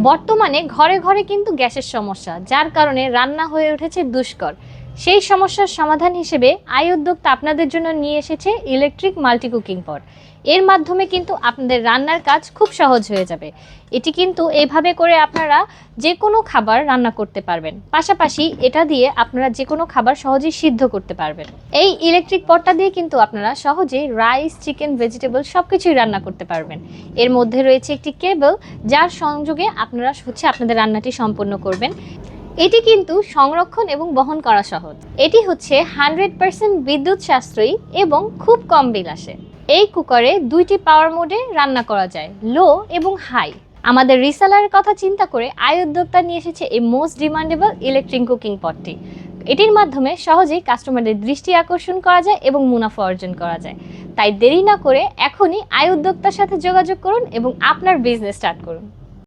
বর্তমানে ঘরে ঘরে কিন্তু গ্যাসের সমস্যা, যার কারণে রান্না হয়ে উঠেছে দুষ্কর। সেই সমস্যার সমাধান হিসেবে আই উদ্যোক্তা আপনাদের জন্য নিয়ে এসেছে ইলেকট্রিক মাল্টি কুকিং পট। এর মাধ্যমে কিন্তু আপনাদের রান্নার কাজ খুব সহজ হয়ে যাবে। এটি কিন্তু এইভাবে করে আপনারা যে কোনো খাবার রান্না করতে পারবেন, পাশাপাশি এটা দিয়ে আপনারা যে কোনো খাবার সহজেই সিদ্ধ করতে পারবেন। এই ইলেকট্রিক পটটা দিয়ে কিন্তু আপনারা সহজেই রাইস, চিকেন, ভেজিটেবল সব কিছুই রান্না করতে পারবেন। এর মধ্যে রয়েছে একটি কেবল, যার সংযোগে আপনারা আপনাদের রান্নাটি সম্পন্ন করবেন। এটি কিন্তু সংরক্ষণ এবং বহন করা সহজ। এটি হচ্ছে 100% বিদ্যুৎ সাশ্রয়ী এবং খুব কম বিল আসে। এই কুকারে দুইটি পাওয়ার মোডে রান্না করা যায়, লো এবং হাই। আমাদের রিসেলারের কথা চিন্তা করে আই উদ্যোক্তা নিয়ে এসেছে এই মোস্ট ডিমান্ডেবল ইলেকট্রিক কুকিং পটটি। এটির মাধ্যমে সহজেই কাস্টমারদের দৃষ্টি আকর্ষণ করা যায় এবং মুনাফা অর্জন করা যায়। তাই দেরি না করে এখনই আই উদ্যোক্তার সাথে যোগাযোগ করুন এবং আপনার বিজনেস স্টার্ট করুন।